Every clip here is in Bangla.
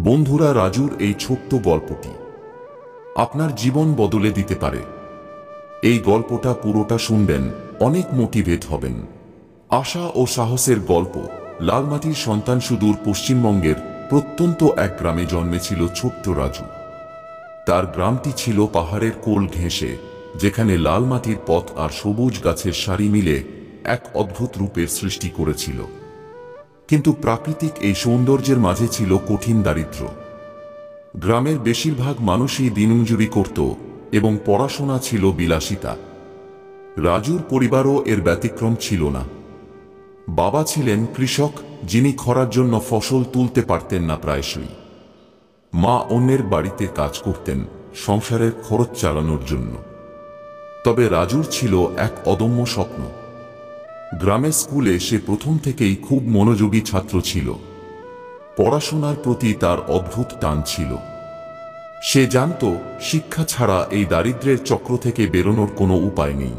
বন্ধুরা, রাজুর এই ছোট্ট গল্পটি আপনার জীবন বদলে দিতে পারে। এই গল্পটা পুরোটা শুনবেন, অনেক মোটিভেট হবেন। আশা ও সাহসের গল্প। লালমাটির সন্তান সুদূর পশ্চিমবঙ্গের প্রত্যন্ত এক গ্রামে জন্মেছিল ছোট্ট রাজু। তার গ্রামটি ছিল পাহাড়ের কোল ঘেঁষে, যেখানে লাল মাটির পথ আর সবুজ গাছের সারি মিলে এক অদ্ভুত রূপের সৃষ্টি করেছিল। কিন্তু প্রাকৃতিক এই সৌন্দর্যের মাঝে ছিল কঠিন দারিদ্র্য। গ্রামের বেশিরভাগ মানুষই দিনমজুরি করত এবং পড়াশোনা ছিল বিলাসিতা। রাজুর পরিবারও এর ব্যতিক্রম ছিল না। বাবা ছিলেন কৃষক, যিনি খরার জন্য ফসল তুলতে পারতেন না প্রায়শই। মা অন্যের বাড়িতে কাজ করতেন সংসারের খরচ চালানোর জন্য। তবে রাজুর ছিল এক অদম্য স্বপ্ন। গ্রামের স্কুলে সে প্রথম থেকেই খুব মনোযোগী ছাত্র ছিল। পড়াশোনার প্রতি তার অদ্ভুত টান ছিল। সে জানত, শিক্ষা ছাড়া এই দারিদ্র্যের চক্র থেকে বেরোনোর কোনো উপায় নেই।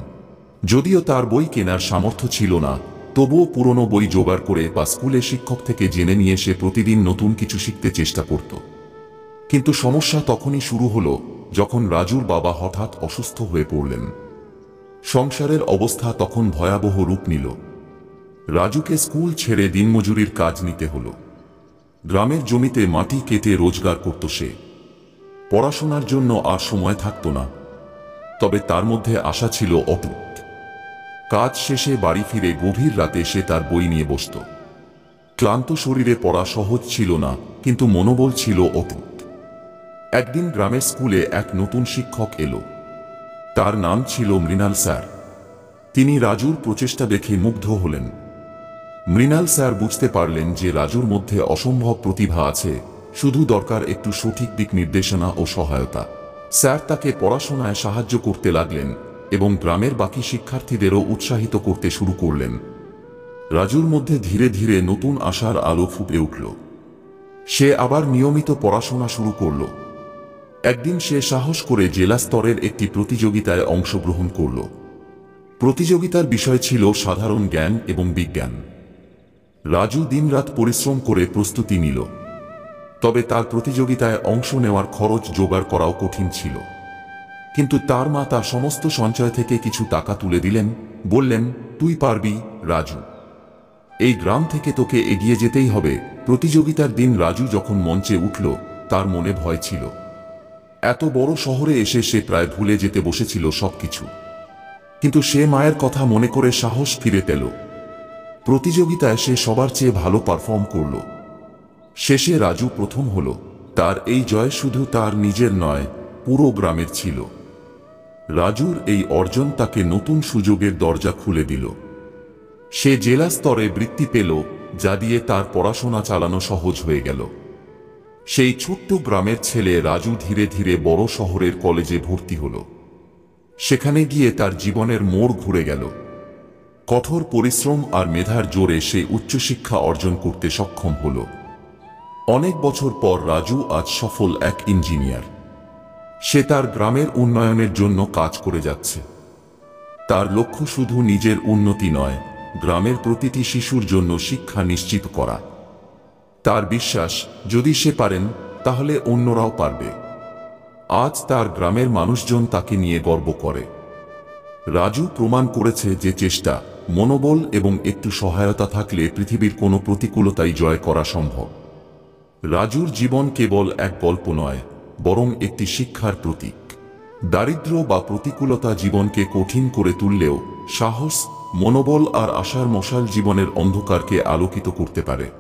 যদিও তার বই কেনার সামর্থ্য ছিল না, তবুও পুরনো বই জোগাড় করে বা স্কুলে শিক্ষক থেকে জেনে নিয়ে সে প্রতিদিন নতুন কিছু শিখতে চেষ্টা করত। কিন্তু সমস্যা তখনই শুরু হলো, যখন রাজুর বাবা হঠাৎ অসুস্থ হয়ে পড়লেন। সংসারের অবস্থা তখন ভয়াবহ রূপ নিল। রাজুকে স্কুল ছেড়ে দিনমজুরির কাজ নিতে হলো। গ্রামের জমিতে মাটি কেটে রোজগার করত সে। পড়াশোনার জন্য আর সময় থাকত না। তবে তার মধ্যে আশা ছিল অটুট। কাজ শেষে বাড়ি ফিরে গভীর রাতে সে তার বই নিয়ে বসত। ক্লান্ত শরীরে পড়া সহজ ছিল না, কিন্তু মনোবল ছিল অটুট। একদিন গ্রামের স্কুলে এক নতুন শিক্ষক এলো। তার নাম ছিল মৃণাল স্যার। তিনি রাজুর প্রচেষ্টা দেখে মুগ্ধ হলেন। মৃণাল স্যার বুঝতে পারলেন যে রাজুর মধ্যে অসম্ভব প্রতিভা আছে, শুধু দরকার একটু সঠিক দিক নির্দেশনা ও সহায়তা। স্যার তাকে পড়াশোনায় সাহায্য করতে লাগলেন এবং গ্রামের বাকি শিক্ষার্থীদেরও উৎসাহিত করতে শুরু করলেন। রাজুর মধ্যে ধীরে ধীরে নতুন আশার আলো ফুটে উঠল। সে আবার নিয়মিত পড়াশোনা শুরু করল। একদিন সে সাহস করে জেলা স্তরের একটি প্রতিযোগিতায় অংশগ্রহণ করল। প্রতিযোগিতার বিষয় ছিল সাধারণ জ্ঞান এবং বিজ্ঞান। রাজু দিনরাত পরিশ্রম করে প্রস্তুতি নিল। তবে তার প্রতিযোগিতায় অংশ নেওয়ার খরচ জোগাড় করাও কঠিন ছিল। কিন্তু তার মা তার সমস্ত সঞ্চয় থেকে কিছু টাকা তুলে দিলেন, বললেন, তুই পারবি রাজু, এই গ্রাম থেকে তোকে এগিয়ে যেতেই হবে। প্রতিযোগিতার দিন রাজু যখন মঞ্চে উঠল, তার মনে ভয় ছিল। এত বড় শহরে এসে সে প্রায় ভুলে যেতে বসেছিল সবকিছু। কিন্তু সে মায়ের কথা মনে করে সাহস ফিরে পেল। প্রতিযোগিতায় সে সবার চেয়ে ভালো পারফর্ম করল। শেষে রাজু প্রথম হল। তার এই জয় শুধু তার নিজের নয়, পুরো গ্রামের ছিল। রাজুর এই অর্জন তাকে নতুন সুযোগের দরজা খুলে দিল। সে জেলা স্তরে বৃত্তি পেল, যা দিয়ে তার পড়াশোনা চালানো সহজ হয়ে গেল। সেই ছোট্ট গ্রামের ছেলে রাজু ধীরে ধীরে বড় শহরের কলেজে ভর্তি হল। সেখানে গিয়ে তার জীবনের মোড় ঘুরে গেল। কঠোর পরিশ্রম আর মেধার জোরে সে উচ্চশিক্ষা অর্জন করতে সক্ষম হল। অনেক বছর পর রাজু আজ সফল এক ইঞ্জিনিয়ার। সে তার গ্রামের উন্নয়নের জন্য কাজ করে যাচ্ছে। তার লক্ষ্য শুধু নিজের উন্নতি নয়, গ্রামের প্রতিটি শিশুর জন্য শিক্ষা নিশ্চিত করা। তার বিশ্বাস, যদি সে পারেন, তাহলে অন্যরাও পারবে। আজ তার গ্রামের মানুষজন তাকে নিয়ে গর্ব করে। রাজু প্রমাণ করেছে যে চেষ্টা, মনোবল এবং একটু সহায়তা থাকলে পৃথিবীর কোনো প্রতিকূলতাই জয় করা সম্ভব। রাজুর জীবন কেবল এক গল্প নয়, বরং একটি শিক্ষার প্রতীক। দারিদ্র্য বা প্রতিকূলতা জীবনকে কঠিন করে তুললেও সাহস, মনোবল আর আশার মশাল জীবনের অন্ধকারকে আলোকিত করতে পারে।